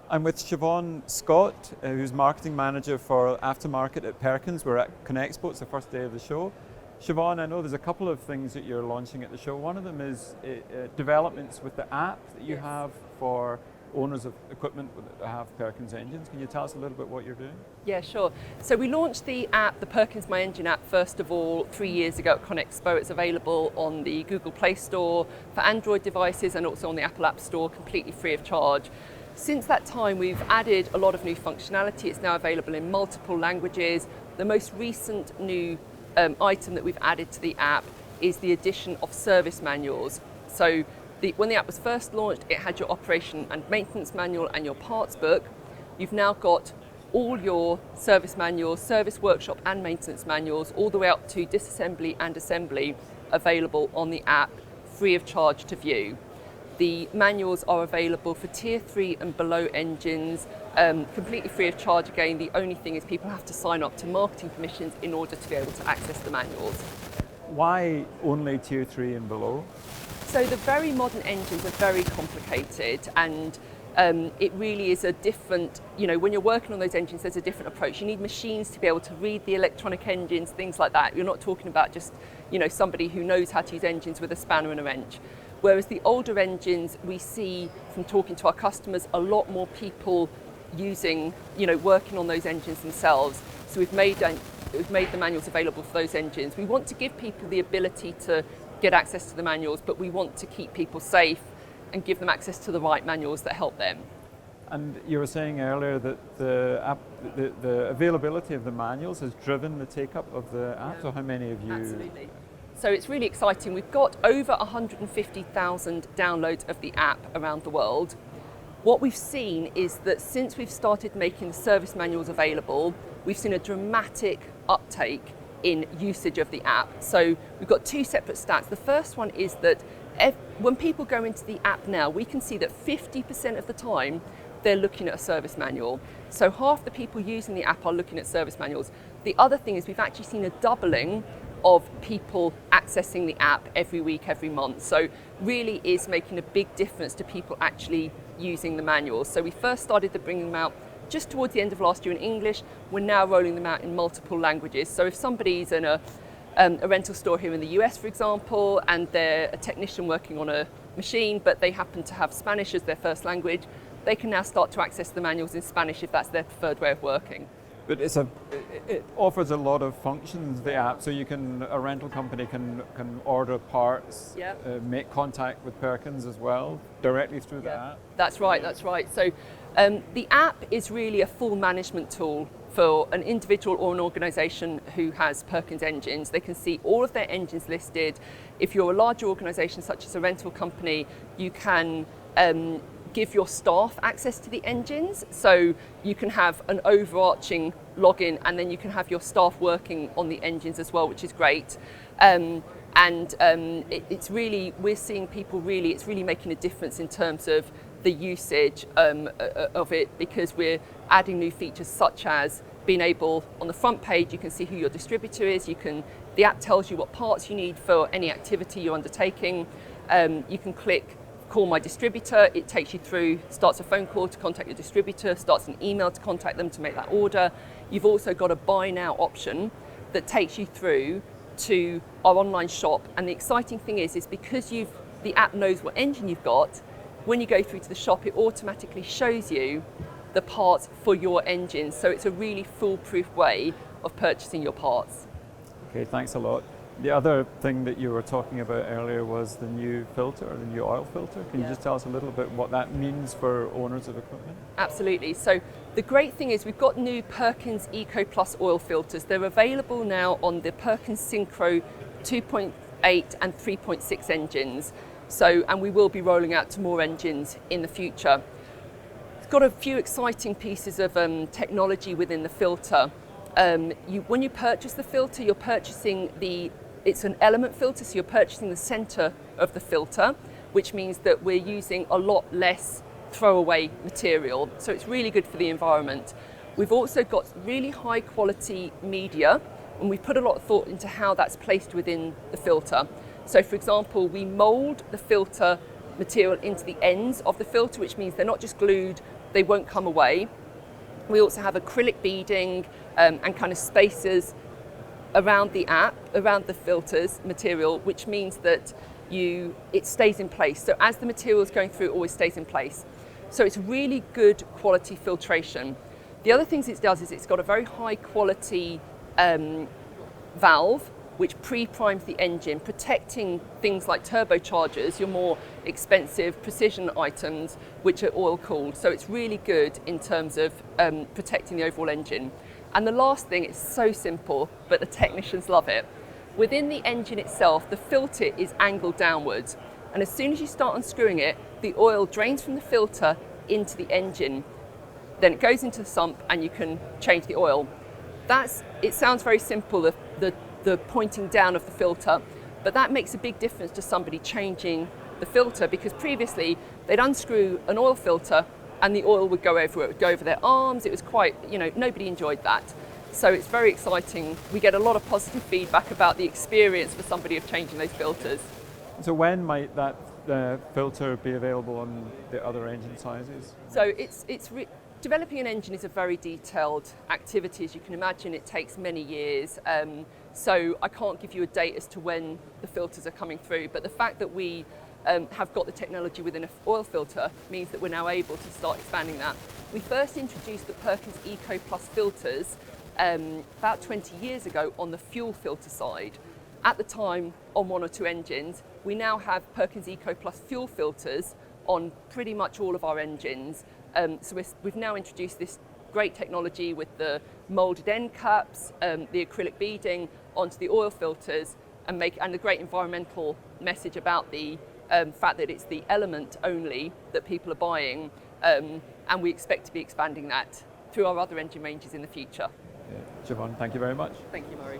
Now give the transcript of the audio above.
I'm with Siobhan Scott, who's Marketing Manager for Aftermarket at Perkins. We're at Connexpo, it's the first day of the show. Siobhan, I know there's a couple of things that you're launching at the show. One of them is developments with the app that you have for owners of equipment that have Perkins engines. Can you tell us a little bit what you're doing? Yeah, sure. So we launched the app, the Perkins My Engine app, first of all 3 years ago at Connexpo. It's available on the Google Play Store for Android devices and also on the Apple App Store, completely free of charge. Since that time, we've added a lot of new functionality. It's now available in multiple languages. The most recent new item that we've added to the app is the addition of service manuals. So when the app was first launched, it had your operation and maintenance manual and your parts book. You've now got all your service manuals, service workshop and maintenance manuals, all the way up to disassembly and assembly, available on the app, free of charge to view. The manuals are available for Tier 3 and below engines, completely free of charge again. The only thing is people have to sign up to marketing permissions in order to be able to access the manuals. Why only Tier 3 and below? So the very modern engines are very complicated, and it really is a different, when you're working on those engines, there's a different approach. You need machines to be able to read the electronic engines, things like that. You're not talking about just, somebody who knows how to use engines with a spanner and a wrench. Whereas the older engines, we see from talking to our customers, a lot more people using, working on those engines themselves. So we've made the manuals available for those engines. We want to give people the ability to get access to the manuals, but we want to keep people safe and give them access to the right manuals that help them. And you were saying earlier that the availability of the manuals has driven the take-up of the app. Yeah. So how many of you? Absolutely. So it's really exciting. We've got over 150,000 downloads of the app around the world. What we've seen is that since we've started making the service manuals available, we've seen a dramatic uptake in usage of the app. So we've got two separate stats. The first one is that when people go into the app now, we can see that 50% of the time they're looking at a service manual. So half the people using the app are looking at service manuals. The other thing is we've actually seen a doubling of people accessing the app every week, every month. So really is making a big difference to people actually using the manuals. So we first started to bring them out just towards the end of last year in English. We're now rolling them out in multiple languages. So if somebody's in a rental store here in the US, for example, and they're a technician working on a machine, but they happen to have Spanish as their first language, they can now start to access the manuals in Spanish if that's their preferred way of working. But it offers a lot of functions, the app, so a rental company can order parts, Yep. Make contact with Perkins as well, directly through the app. That's right. So the app is really a full management tool for an individual or an organisation who has Perkins engines. They can see all of their engines listed. If you're a larger organisation such as a rental company, you can give your staff access to the engines, so you can have an overarching login and then you can have your staff working on the engines as well, which is great. It's really, we're seeing people really, it's really making a difference in terms of the usage of it, because we're adding new features such as being able, on the front page, you can see who your distributor is, the app tells you what parts you need for any activity you're undertaking. You can click Call My Distributor, it takes you through, starts a phone call to contact your distributor, starts an email to contact them to make that order. You've also got a buy now option that takes you through to our online shop. And the exciting thing is because the app knows what engine you've got, when you go through to the shop, it automatically shows you the parts for your engine. So it's a really foolproof way of purchasing your parts. Okay, thanks a lot. The other thing that you were talking about earlier was the new filter, the new oil filter. Can you just tell us a little bit what that means for owners of equipment? Absolutely. So the great thing is we've got new Perkins Eco Plus oil filters. They're available now on the Perkins Synchro 2.8 and 3.6 engines. And we will be rolling out to more engines in the future. It's got a few exciting pieces of technology within the filter. When you purchase the filter, you're purchasing it's an element filter, so you're purchasing the center of the filter, which means that we're using a lot less throwaway material. So it's really good for the environment. We've also got really high quality media, and we've put a lot of thought into how that's placed within the filter. So for example, we mold the filter material into the ends of the filter, which means they're not just glued, they won't come away. We also have acrylic beading and kind of spacers around the app, around the filters material, which means that it stays in place. So as the material is going through, it always stays in place. So it's really good quality filtration. The other things it does is it's got a very high quality valve which pre-primes the engine, protecting things like turbochargers, your more expensive precision items, which are oil cooled. So it's really good in terms of protecting the overall engine. And the last thing, it's so simple, but the technicians love it. Within the engine itself, the filter is angled downwards. And as soon as you start unscrewing it, the oil drains from the filter into the engine. Then it goes into the sump and you can change the oil. It sounds very simple, the pointing down of the filter, but that makes a big difference to somebody changing the filter, because previously they'd unscrew an oil filter and the oil would go over it, would go over their arms. It was quite, nobody enjoyed that. So it's very exciting. We get a lot of positive feedback about the experience for somebody of changing those filters. So when might that filter be available on the other engine sizes? So developing an engine is a very detailed activity, as you can imagine. It takes many years. So I can't give you a date as to when the filters are coming through, but the fact that we have got the technology within an oil filter means that we're now able to start expanding that. We first introduced the Perkins Eco Plus filters about 20 years ago on the fuel filter side. At the time, on one or two engines. We now have Perkins Eco Plus fuel filters on pretty much all of our engines. So we've now introduced this great technology with the moulded end caps, the acrylic beading onto the oil filters, and the great environmental message about the fact that it's the element only that people are buying, and we expect to be expanding that through our other engine ranges in the future. Siobhan, thank you very much. Thank you, Murray.